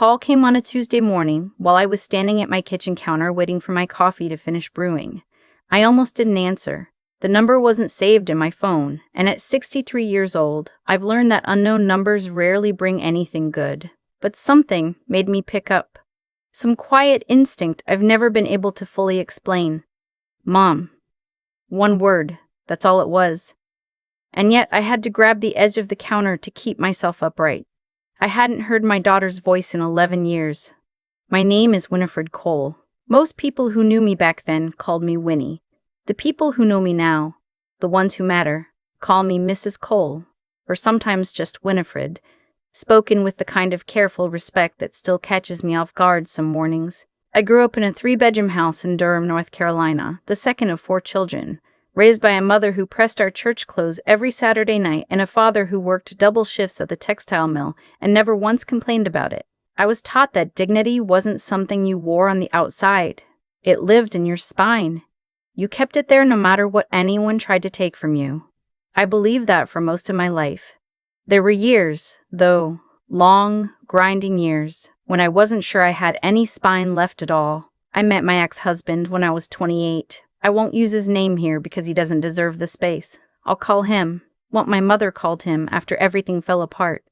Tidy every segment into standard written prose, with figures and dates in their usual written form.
Call came on a Tuesday morning while I was standing at my kitchen counter waiting for my coffee to finish brewing. I almost didn't answer. The number wasn't saved in my phone, and at 63 years old, I've learned that unknown numbers rarely bring anything good. But something made me pick up. Some quiet instinct I've never been able to fully explain. Mom. One word, that's all it was. And yet I had to grab the edge of the counter to keep myself upright. I hadn't heard my daughter's voice in 11 years. My name is Winifred Cole. Most people who knew me back then called me Winnie. The people who know me now, the ones who matter, call me Mrs. Cole, or sometimes just Winifred, spoken with the kind of careful respect that still catches me off guard some mornings. I grew up in a 3-bedroom house in Durham, North Carolina, the second of 4 children, raised by a mother who pressed our church clothes every Saturday night and a father who worked double shifts at the textile mill and never once complained about it. I was taught that dignity wasn't something you wore on the outside. It lived in your spine. You kept it there no matter what anyone tried to take from you. I believed that for most of my life. There were years, though, long, grinding years, when I wasn't sure I had any spine left at all. I met my ex-husband when I was 28. I won't use his name here because he doesn't deserve the space. I'll call him what my mother called him after everything fell apart.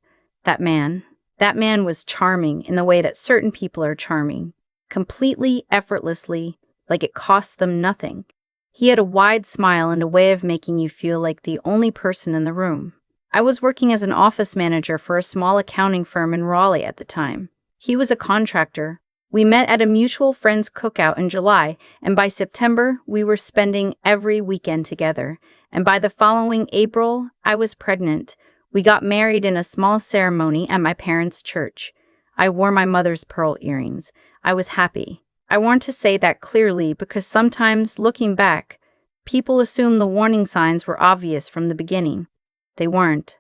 That man. That man was charming in the way that certain people are charming. Completely, effortlessly, like it cost them nothing. He had a wide smile and a way of making you feel like the only person in the room. I was working as an office manager for a small accounting firm in Raleigh at the time. He was a contractor. We met at a mutual friend's cookout in July, and by September, we were spending every weekend together. And by the following April, I was pregnant. We got married in a small ceremony at my parents' church. I wore my mother's pearl earrings. I was happy. I want to say that clearly because sometimes, looking back, people assume the warning signs were obvious from the beginning. They weren't.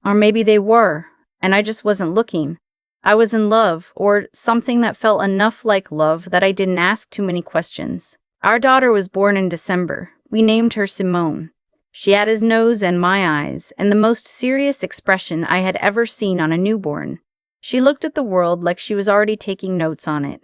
Or maybe they were, and I just wasn't looking. I was in love, or something that felt enough like love that I didn't ask too many questions. Our daughter was born in December. We named her Simone. She had his nose and my eyes, and the most serious expression I had ever seen on a newborn. She looked at the world like she was already taking notes on it.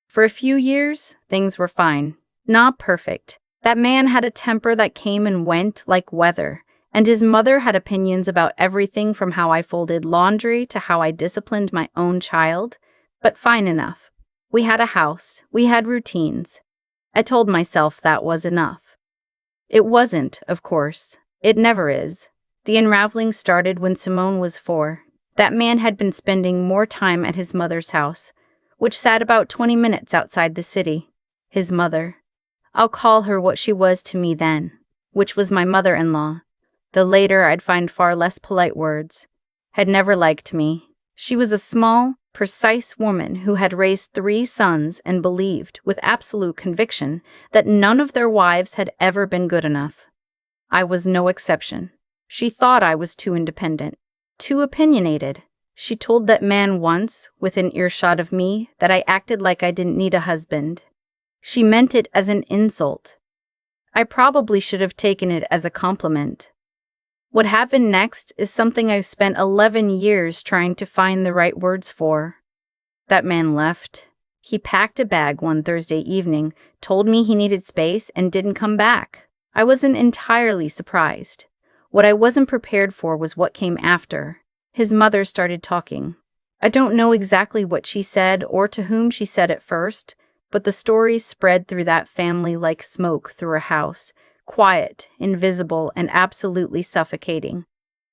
For a few years, things were fine. Not perfect. That man had a temper that came and went like weather, and his mother had opinions about everything from how I folded laundry to how I disciplined my own child, but fine enough. We had a house. We had routines. I told myself that was enough. It wasn't, of course. It never is. The unraveling started when Simone was 4. That man had been spending more time at his mother's house, which sat about 20 minutes outside the city. His mother. I'll call her what she was to me then, which was my mother-in-law. Though later I'd find far less polite words. Had never liked me. She was a small, precise woman who had raised 3 sons and believed, with absolute conviction, that none of their wives had ever been good enough. I was no exception. She thought I was too independent, too opinionated. She told that man once, within earshot of me, that I acted like I didn't need a husband. She meant it as an insult. I probably should have taken it as a compliment. What happened next is something I've spent 11 years trying to find the right words for. That man left. He packed a bag one Thursday evening, told me he needed space, and didn't come back. I wasn't entirely surprised. What I wasn't prepared for was what came after. His mother started talking. I don't know exactly what she said or to whom she said it first, but the stories spread through that family like smoke through a house. Quiet, invisible, and absolutely suffocating.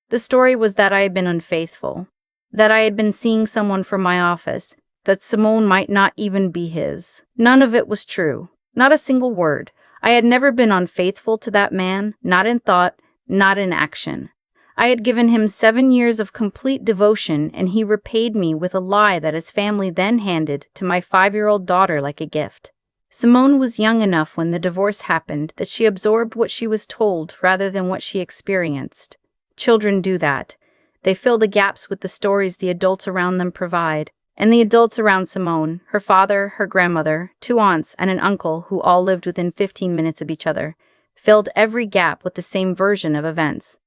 The story was that I had been unfaithful, that I had been seeing someone from my office, that Simone might not even be his. None of it was true, not a single word. I had never been unfaithful to that man, not in thought, not in action. I had given him 7 years of complete devotion, and he repaid me with a lie that his family then handed to my 5-year-old daughter like a gift. Simone was young enough when the divorce happened that she absorbed what she was told rather than what she experienced. Children do that. They fill the gaps with the stories the adults around them provide. And the adults around Simone, her father, her grandmother, 2 aunts, and an uncle who all lived within 15 minutes of each other, filled every gap with the same version of events.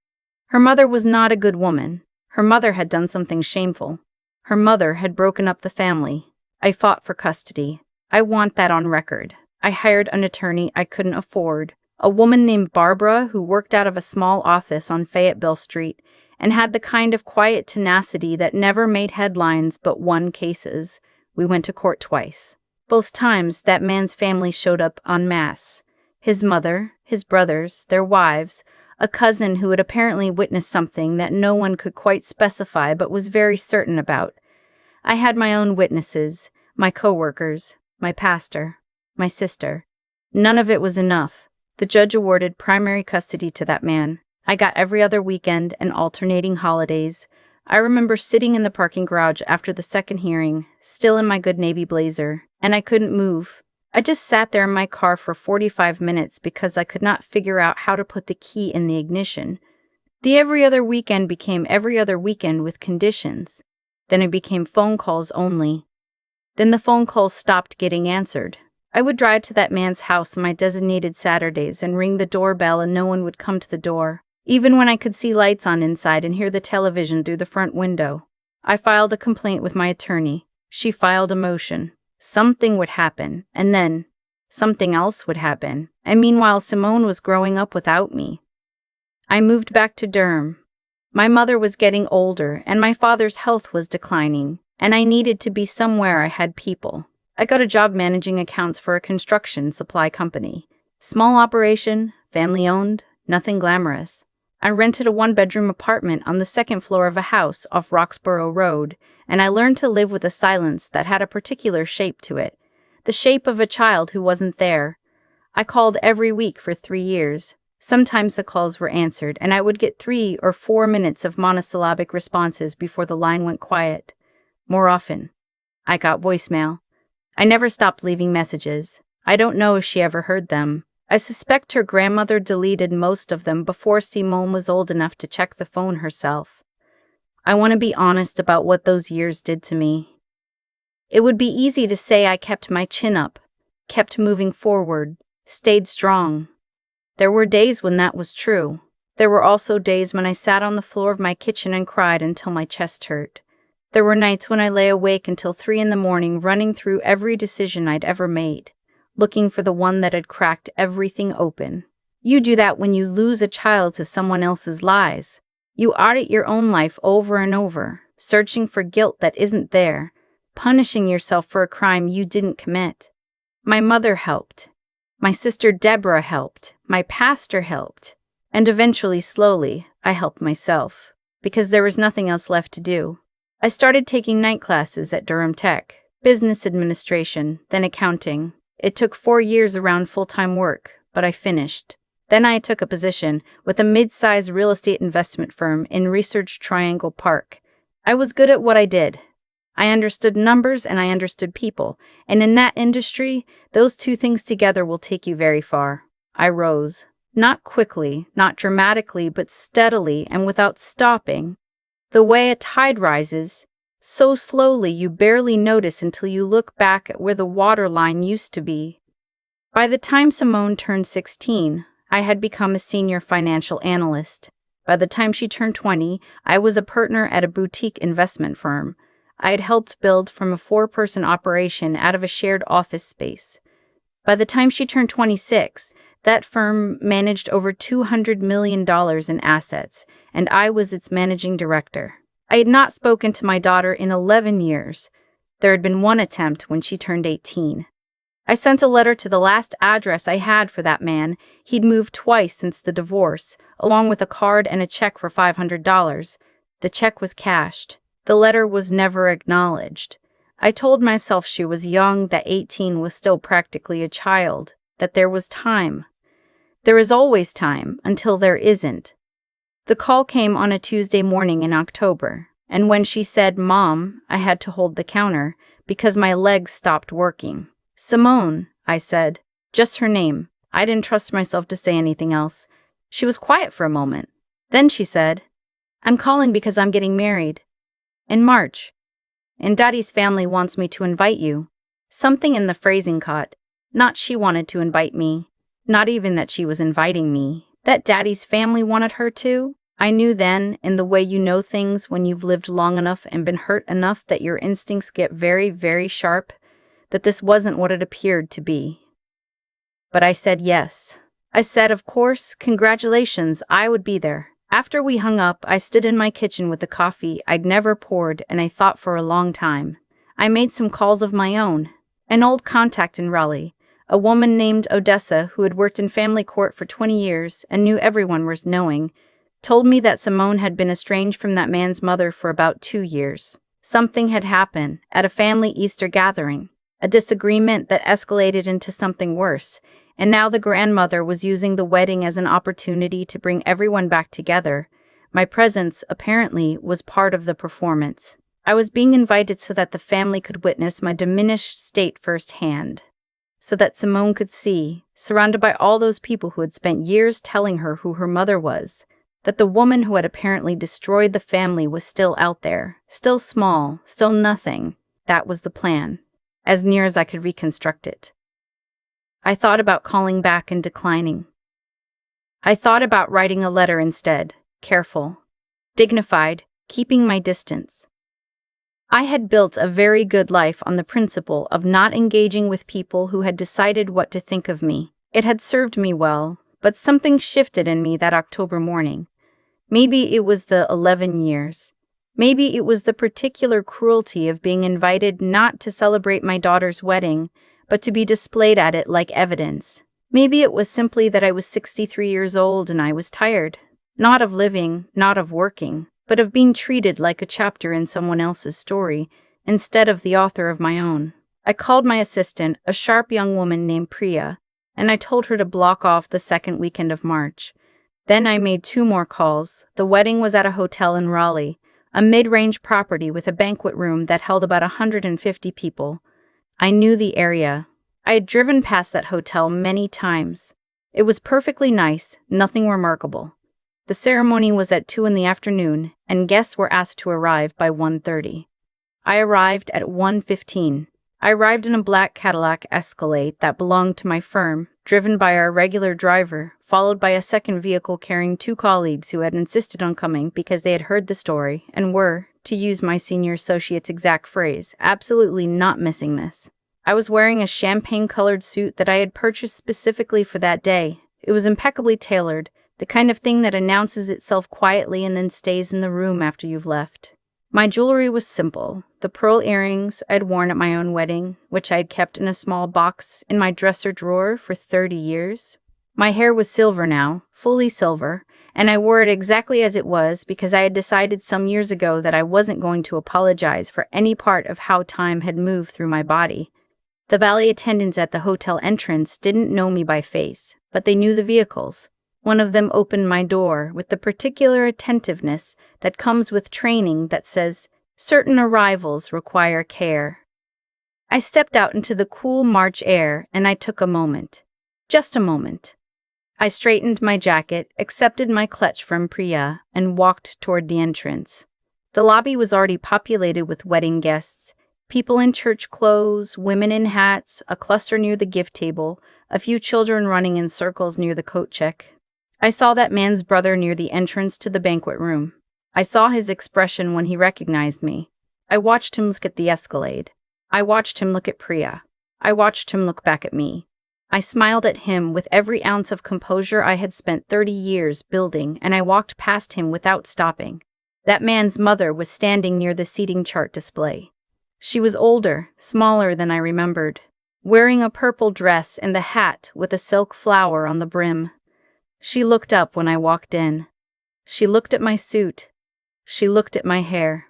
Her mother was not a good woman. Her mother had done something shameful. Her mother had broken up the family. I fought for custody. I want that on record. I hired an attorney I couldn't afford, a woman named Barbara who worked out of a small office on Fayetteville Street and had the kind of quiet tenacity that never made headlines but won cases. We went to court twice. Both times, that man's family showed up en masse. His mother, his brothers, their wives, a cousin who had apparently witnessed something that no one could quite specify but was very certain about. I had my own witnesses, my co-workers, my pastor, my sister. None of it was enough. The judge awarded primary custody to that man. I got every other weekend and alternating holidays. I remember sitting in the parking garage after the second hearing, still in my good navy blazer, and I couldn't move. I just sat there in my car for 45 minutes because I could not figure out how to put the key in the ignition. The every other weekend became every other weekend with conditions. Then it became phone calls only. Then the phone calls stopped getting answered. I would drive to that man's house on my designated Saturdays and ring the doorbell and no one would come to the door, even when I could see lights on inside and hear the television through the front window. I filed a complaint with my attorney. She filed a motion. Something would happen, and then something else would happen, and meanwhile Simone was growing up without me. I moved back to Durham. My mother was getting older, and my father's health was declining, and I needed to be somewhere I had people. I got a job managing accounts for a construction supply company. Small operation, family-owned, nothing glamorous. I rented a one-bedroom apartment on the second floor of a house off Roxborough Road, and I learned to live with a silence that had a particular shape to it, the shape of a child who wasn't there. I called every week for 3 years. Sometimes the calls were answered, and I would get 3 or 4 minutes of monosyllabic responses before the line went quiet. More often, I got voicemail. I never stopped leaving messages. I don't know if she ever heard them. I suspect her grandmother deleted most of them before Simone was old enough to check the phone herself. I want to be honest about what those years did to me. It would be easy to say I kept my chin up, kept moving forward, stayed strong. There were days when that was true. There were also days when I sat on the floor of my kitchen and cried until my chest hurt. There were nights when I lay awake until 3 in the morning running through every decision I'd ever made, looking for the one that had cracked everything open. You do that when you lose a child to someone else's lies. You audit your own life over and over, searching for guilt that isn't there, punishing yourself for a crime you didn't commit. My mother helped. My sister Deborah helped. My pastor helped. And eventually, slowly, I helped myself, because there was nothing else left to do. I started taking night classes at Durham Tech, business administration, then accounting. It took 4 years around full-time work, but I finished. Then I took a position with a mid-sized real estate investment firm in Research Triangle Park. I was good at what I did. I understood numbers and I understood people, and in that industry, those two things together will take you very far. I rose. Not quickly, not dramatically, but steadily and without stopping. The way a tide rises, so slowly you barely notice until you look back at where the water line used to be. By the time Simone turned 16, I had become a senior financial analyst. By the time she turned 20, I was a partner at a boutique investment firm. I had helped build from a 4-person operation out of a shared office space. By the time she turned 26, that firm managed over $200 million in assets, and I was its managing director. I had not spoken to my daughter in 11 years. There had been one attempt when she turned 18. I sent a letter to the last address I had for that man. He'd moved twice since the divorce, along with a card and a check for $500. The check was cashed. The letter was never acknowledged. I told myself she was young, that 18 was still practically a child, that there was time. There is always time, until there isn't. The call came on a Tuesday morning in October, and when she said, "Mom," I had to hold the counter, because my legs stopped working. "Simone," I said. Just her name. I didn't trust myself to say anything else. She was quiet for a moment. Then she said, "I'm calling because I'm getting married. In March. And Daddy's family wants me to invite you." Something in the phrasing caught. Not she wanted to invite me. Not even that she was inviting me. That Daddy's family wanted her to. I knew then, in the way you know things when you've lived long enough and been hurt enough that your instincts get very, very sharp, that this wasn't what it appeared to be. But I said yes. I said, of course, congratulations, I would be there. After we hung up, I stood in my kitchen with the coffee I'd never poured, and I thought for a long time. I made some calls of my own. An old contact in Raleigh, a woman named Odessa who had worked in family court for 20 years and knew everyone was knowing, told me that Simone had been estranged from that man's mother for about 2 years. Something had happened at a family Easter gathering, a disagreement that escalated into something worse, and now the grandmother was using the wedding as an opportunity to bring everyone back together. My presence, apparently, was part of the performance. I was being invited so that the family could witness my diminished state firsthand, so that Simone could see, surrounded by all those people who had spent years telling her who her mother was, that the woman who had apparently destroyed the family was still out there, still small, still nothing. That was the plan, as near as I could reconstruct it. I thought about calling back and declining. I thought about writing a letter instead, careful, dignified, keeping my distance. I had built a very good life on the principle of not engaging with people who had decided what to think of me. It had served me well, but something shifted in me that October morning. Maybe it was the 11 years. Maybe it was the particular cruelty of being invited not to celebrate my daughter's wedding, but to be displayed at it like evidence. Maybe it was simply that I was 63 years old and I was tired. Not of living, not of working, but of being treated like a chapter in someone else's story, instead of the author of my own. I called my assistant, a sharp young woman named Priya, and I told her to block off the second weekend of March. Then I made 2 more calls. The wedding was at a hotel in Raleigh, a mid-range property with a banquet room that held about 150 people. I knew the area. I had driven past that hotel many times. It was perfectly nice, nothing remarkable. The ceremony was at 2 in the afternoon, and guests were asked to arrive by 1:30. I arrived at 1:15. I arrived in a black Cadillac Escalade that belonged to my firm, driven by our regular driver, followed by a second vehicle carrying 2 colleagues who had insisted on coming because they had heard the story and were, to use my senior associate's exact phrase, absolutely not missing this. I was wearing a champagne-colored suit that I had purchased specifically for that day. It was impeccably tailored, the kind of thing that announces itself quietly and then stays in the room after you've left. My jewelry was simple. The pearl earrings I'd worn at my own wedding, which I had kept in a small box in my dresser drawer for 30 years. My hair was silver now, fully silver, and I wore it exactly as it was because I had decided some years ago that I wasn't going to apologize for any part of how time had moved through my body. The valet attendants at the hotel entrance didn't know me by face, but they knew the vehicles. One of them opened my door with the particular attentiveness that comes with training that says, certain arrivals require care. I stepped out into the cool March air and I took a moment. Just a moment. I straightened my jacket, accepted my clutch from Priya, and walked toward the entrance. The lobby was already populated with wedding guests, people in church clothes, women in hats, a cluster near the gift table, a few children running in circles near the coat check. I saw that man's brother near the entrance to the banquet room. I saw his expression when he recognized me. I watched him look at the Escalade. I watched him look at Priya. I watched him look back at me. I smiled at him with every ounce of composure I had spent 30 years building, and I walked past him without stopping. That man's mother was standing near the seating chart display. She was older, smaller than I remembered, wearing a purple dress and a hat with a silk flower on the brim. She looked up when I walked in. She looked at my suit. She looked at my hair.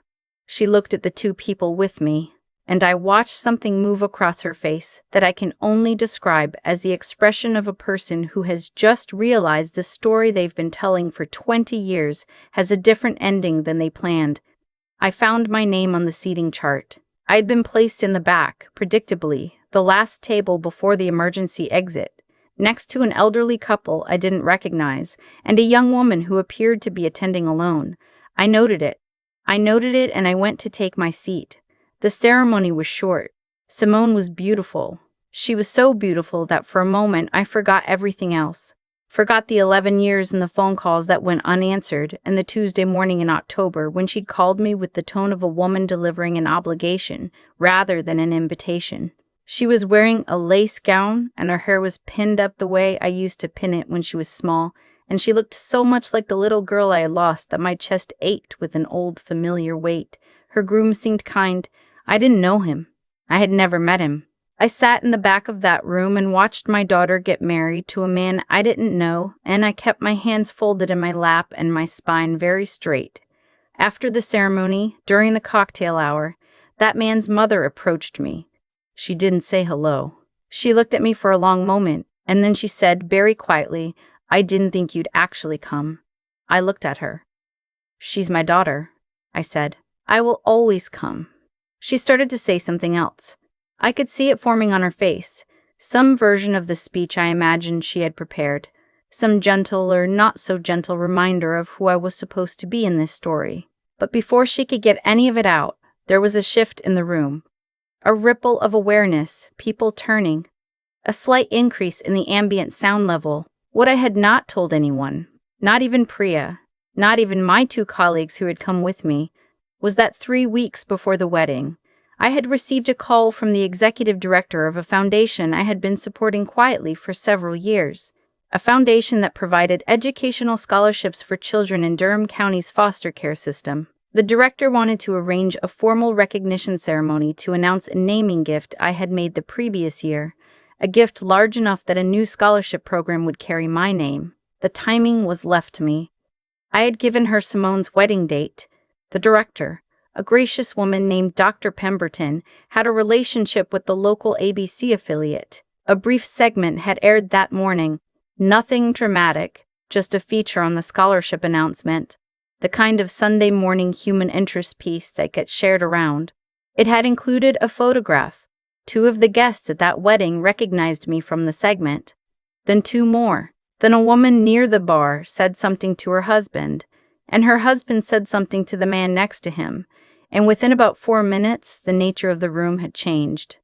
She looked at the 2 people with me, and I watched something move across her face that I can only describe as the expression of a person who has just realized the story they've been telling for 20 years has a different ending than they planned. I found my name on the seating chart. I had been placed in the back, predictably, the last table before the emergency exit, next to an elderly couple I didn't recognize, and a young woman who appeared to be attending alone. I noted it, and I went to take my seat. The ceremony was short. Simone was beautiful. She was so beautiful that for a moment I forgot everything else. Forgot the 11 years and the phone calls that went unanswered, and the Tuesday morning in October when she'd called me with the tone of a woman delivering an obligation rather than an invitation. She was wearing a lace gown, and her hair was pinned up the way I used to pin it when she was small, and she looked so much like the little girl I had lost that my chest ached with an old familiar weight. Her groom seemed kind. I didn't know him. I had never met him. I sat in the back of that room and watched my daughter get married to a man I didn't know, and I kept my hands folded in my lap and my spine very straight. After the ceremony, during the cocktail hour, that man's mother approached me. She didn't say hello. She looked at me for a long moment, and then she said very quietly, "I didn't think you'd actually come." I looked at her. "She's my daughter," I said. "I will always come." She started to say something else. I could see it forming on her face, some version of the speech I imagined she had prepared, some gentle or not so gentle reminder of who I was supposed to be in this story. But before she could get any of it out, there was a shift in the room. A ripple of awareness, people turning. A slight increase in the ambient sound level. What I had not told anyone, not even Priya, not even my 2 colleagues who had come with me, was that 3 weeks before the wedding, I had received a call from the executive director of a foundation I had been supporting quietly for several years, a foundation that provided educational scholarships for children in Durham County's foster care system. The director wanted to arrange a formal recognition ceremony to announce a naming gift I had made the previous year, a gift large enough that a new scholarship program would carry my name. The timing was left to me. I had given her Simone's wedding date. The director, a gracious woman named Dr. Pemberton, had a relationship with the local ABC affiliate. A brief segment had aired that morning. Nothing dramatic, just a feature on the scholarship announcement. The kind of Sunday morning human interest piece that gets shared around. It had included a photograph. 2 of the guests at that wedding recognized me from the segment. Then 2 more. Then a woman near the bar said something to her husband, and her husband said something to the man next to him, and within about 4 minutes, the nature of the room had changed.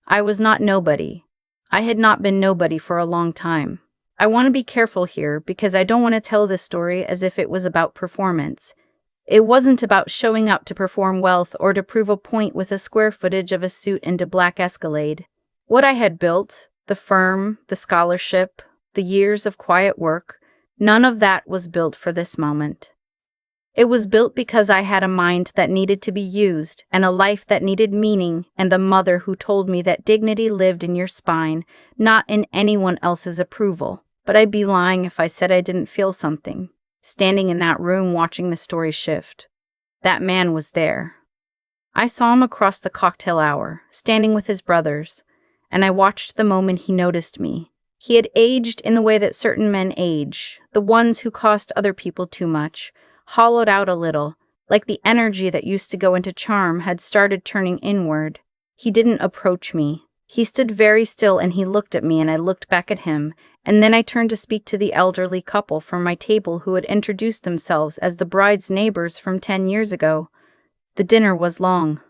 I was not nobody. I had not been nobody for a long time. I want to be careful here because I don't want to tell this story as if it was about performance. It wasn't about showing up to perform wealth or to prove a point with a square footage of a suit and a black Escalade. What I had built, the firm, the scholarship, the years of quiet work, none of that was built for this moment. It was built because I had a mind that needed to be used, and a life that needed meaning, and the mother who told me that dignity lived in your spine, not in anyone else's approval. But I'd be lying if I said I didn't feel something, standing in that room watching the story shift. That man was there. I saw him across the cocktail hour, standing with his brothers, and I watched the moment he noticed me. He had aged in the way that certain men age, the ones who cost other people too much, hollowed out a little, like the energy that used to go into charm had started turning inward. He didn't approach me. He stood very still and he looked at me and I looked back at him, and then I turned to speak to the elderly couple from my table who had introduced themselves as the bride's neighbors from 10 years ago. The dinner was long.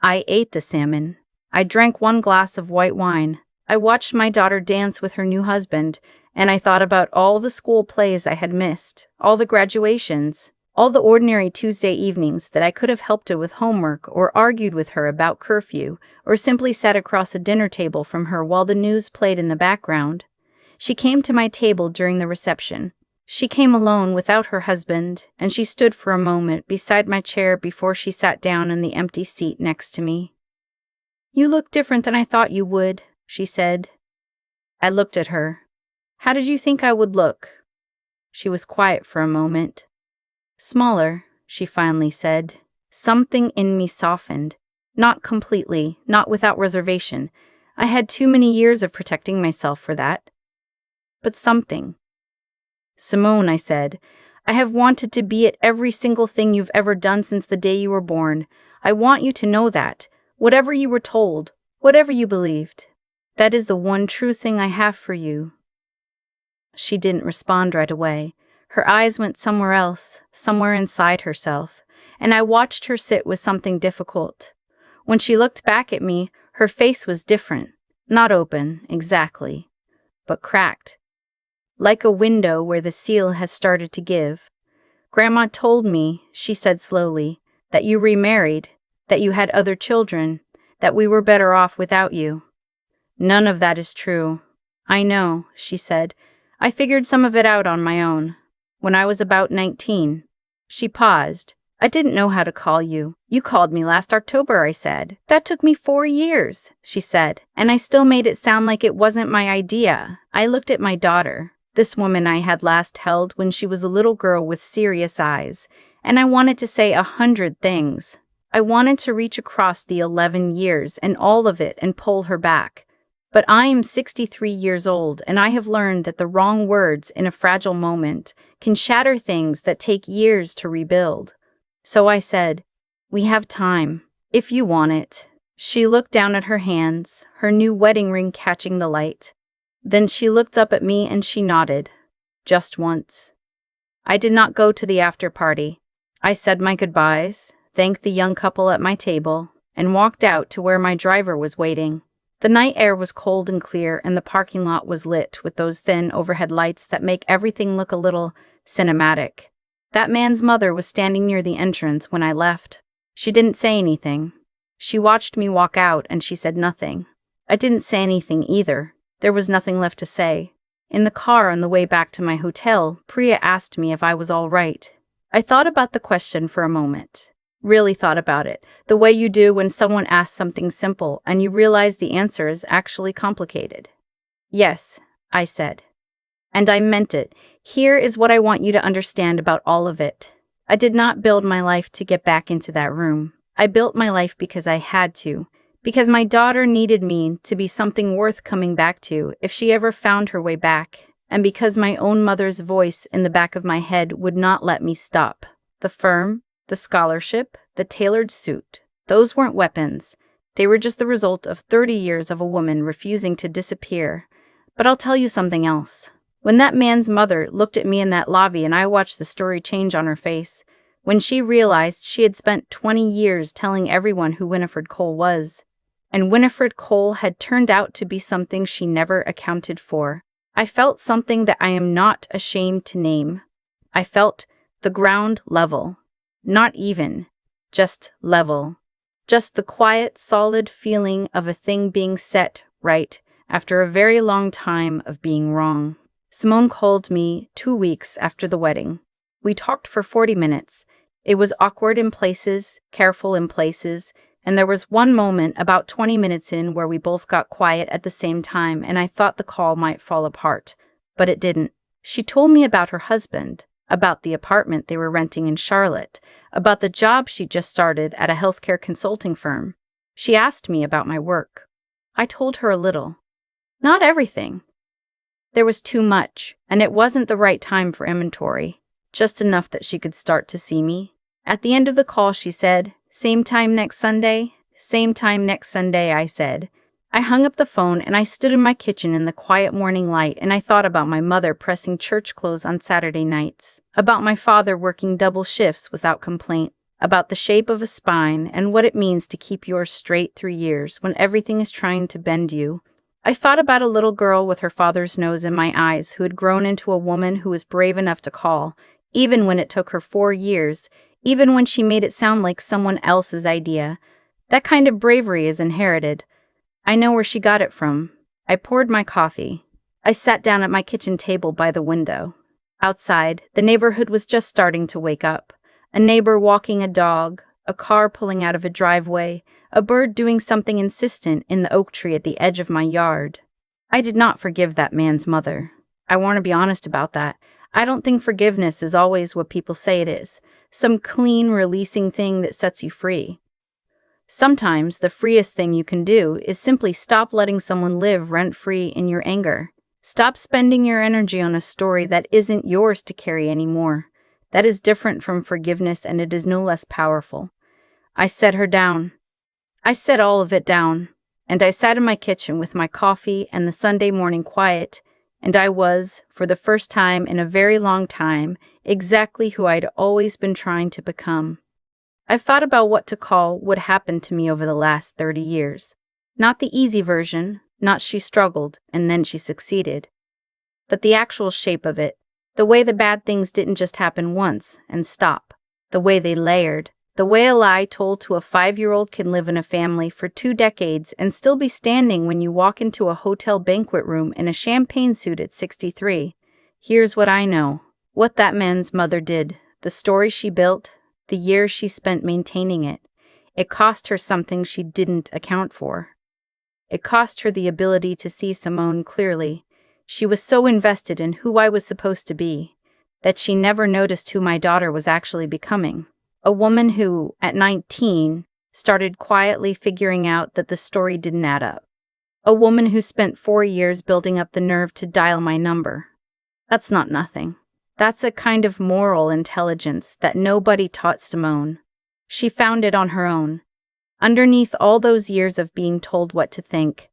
I ate the salmon. I drank 1 glass of white wine. I watched my daughter dance with her new husband, and I thought about all the school plays I had missed, all the graduations, all the ordinary Tuesday evenings that I could have helped her with homework or argued with her about curfew or simply sat across a dinner table from her while the news played in the background. She came to my table during the reception. She came alone without her husband, and she stood for a moment beside my chair before she sat down in the empty seat next to me. "You look different than I thought you would," she said. I looked at her. "How did you think I would look?" She was quiet for a moment. "Smaller," she finally said. Something in me softened. Not completely, not without reservation. I had too many years of protecting myself for that. But something. "Simone," I said, "I have wanted to be at every single thing you've ever done since the day you were born. I want you to know that. Whatever you were told, whatever you believed, that is the one true thing I have for you." She didn't respond right away. Her eyes went somewhere else, somewhere inside herself, and I watched her sit with something difficult. When she looked back at me, her face was different. Not open, exactly, but cracked. like a window where the seal has started to give. Grandma told me, she said slowly, that you remarried, that you had other children, that we were better off without you. None of that is true. I know, she said. I figured some of it out on my own. When I was about 19. She paused. I didn't know how to call you. You called me last October, I said. That took me 4 years, she said, and I still made it sound like it wasn't my idea. I looked at my daughter, this woman I had last held when she was a little girl with serious eyes, and I wanted to say 100 things. I wanted to reach across the 11 years and all of it and pull her back. But I am 63 years old, and I have learned that the wrong words in a fragile moment can shatter things that take years to rebuild. So I said, we have time, if you want it. She looked down at her hands, her new wedding ring catching the light. Then she looked up at me and she nodded. Just once. I did not go to the after party. I said my goodbyes, thanked the young couple at my table, and walked out to where my driver was waiting. The night air was cold and clear, and the parking lot was lit with those thin overhead lights that make everything look a little cinematic. That man's mother was standing near the entrance when I left. She didn't say anything. She watched me walk out, and she said nothing. I didn't say anything either. There was nothing left to say. In the car on the way back to my hotel, Priya asked me if I was all right. I thought about the question for a moment. Really thought about it, the way you do when someone asks something simple and you realize the answer is actually complicated. Yes, I said. And I meant it. Here is what I want you to understand about all of it. I did not build my life to get back into that room. I built my life because I had to, because my daughter needed me to be something worth coming back to if she ever found her way back, and because my own mother's voice in the back of my head would not let me stop. The firm, the scholarship, the tailored suit, those weren't weapons. They were just the result of 30 years of a woman refusing to disappear. But I'll tell you something else. When that man's mother looked at me in that lobby and I watched the story change on her face, when she realized she had spent 20 years telling everyone who Winifred Cole was, and Winifred Cole had turned out to be something she never accounted for, I felt something that I am not ashamed to name. I felt the ground level. Not even, just level. Just the quiet, solid feeling of a thing being set right after a very long time of being wrong. Simone called me 2 weeks after the wedding. We talked for 40 minutes. It was awkward in places, careful in places, and there was one moment about 20 minutes in where we both got quiet at the same time, and I thought the call might fall apart. But it didn't. She told me about her husband, about the apartment they were renting in Charlotte, about the job she'd just started at a healthcare consulting firm. She asked me about my work. I told her a little. Not everything. There was too much, and it wasn't the right time for inventory, just enough that she could start to see me. At the end of the call, she said, "Same time next Sunday?" "Same time next Sunday," I said. I hung up the phone and I stood in my kitchen in the quiet morning light, and I thought about my mother pressing church clothes on Saturday nights, about my father working double shifts without complaint, about the shape of a spine and what it means to keep yours straight through years when everything is trying to bend you. I thought about a little girl with her father's nose in my eyes who had grown into a woman who was brave enough to call, even when it took her 4 years, even when she made it sound like someone else's idea. That kind of bravery is inherited. I know where she got it from. I poured my coffee. I sat down at my kitchen table by the window. Outside, the neighborhood was just starting to wake up. A neighbor walking a dog, a car pulling out of a driveway, a bird doing something insistent in the oak tree at the edge of my yard. I did not forgive that man's mother. I want to be honest about that. I don't think forgiveness is always what people say it is, some clean, releasing thing that sets you free. Sometimes the freest thing you can do is simply stop letting someone live rent-free in your anger. Stop spending your energy on a story that isn't yours to carry anymore. That is different from forgiveness, and it is no less powerful. I set her down. I set all of it down, and I sat in my kitchen with my coffee and the Sunday morning quiet, and I was, for the first time in a very long time, exactly who I'd always been trying to become. I've thought about what to call what happened to me over the last 30 years. Not the easy version, not she struggled and then she succeeded. but the actual shape of it, the way the bad things didn't just happen once and stop, the way they layered, the way a lie told to a 5-year-old can live in a family for 2 decades and still be standing when you walk into a hotel banquet room in a champagne suit at 63. Here's what I know. What that man's mother did, the story she built, the years she spent maintaining it. It cost her something she didn't account for. It cost her the ability to see Simone clearly. She was so invested in who I was supposed to be that she never noticed who my daughter was actually becoming. A woman who, at 19, started quietly figuring out that the story didn't add up. A woman who spent 4 years building up the nerve to dial my number. That's not nothing. That's a kind of moral intelligence that nobody taught Simone. She found it on her own, underneath all those years of being told what to think.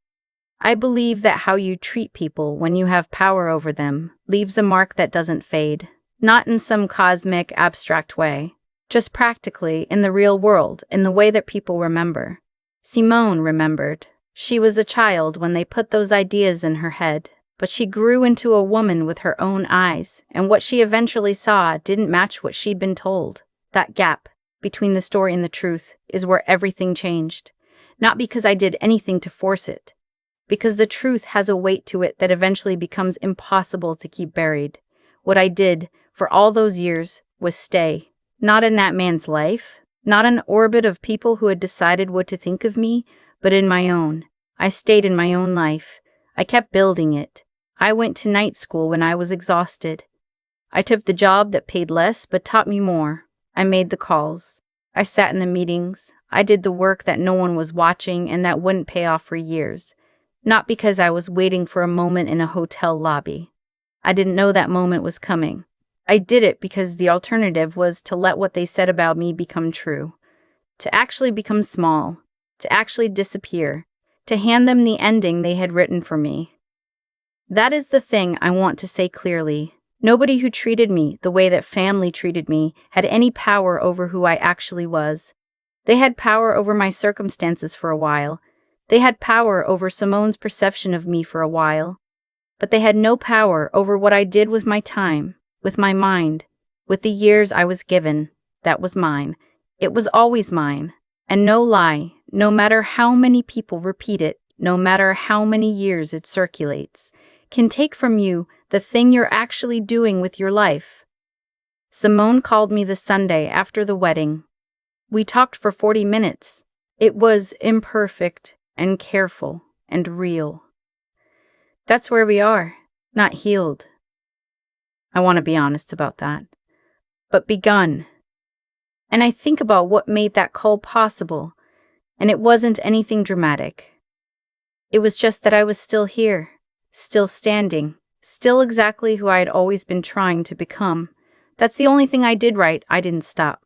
I believe that how you treat people when you have power over them leaves a mark that doesn't fade, not in some cosmic, abstract way, just practically in the real world, in the way that people remember. Simone remembered. She was a child when they put those ideas in her head, but she grew into a woman with her own eyes, and what she eventually saw didn't match what she'd been told. That gap between the story and the truth is where everything changed. Not because I did anything to force it, because the truth has a weight to it that eventually becomes impossible to keep buried. What I did for all those years was stay, not in that man's life, not an orbit of people who had decided what to think of me, but in my own. I stayed in my own life. I kept building it. I went to night school when I was exhausted. I took the job that paid less but taught me more. I made the calls. I sat in the meetings. I did the work that no one was watching and that wouldn't pay off for years. Not because I was waiting for a moment in a hotel lobby. I didn't know that moment was coming. I did it because the alternative was to let what they said about me become true. To actually become small. To actually disappear. To hand them the ending they had written for me. That is the thing I want to say clearly. Nobody who treated me the way that family treated me had any power over who I actually was. They had power over my circumstances for a while. They had power over Simone's perception of me for a while. But they had no power over what I did with my time, with my mind, with the years I was given. That was mine. It was always mine. And no lie, no matter how many people repeat it, no matter how many years it circulates, can take from you the thing you're actually doing with your life. Simone called me the Sunday after the wedding. We talked for 40 minutes. It was imperfect and careful and real. That's where we are, not healed. I want to be honest about that. But begun. And I think about what made that call possible, and it wasn't anything dramatic. It was just that I was still here, still standing, still exactly who I had always been trying to become. That's the only thing I did right. I didn't stop.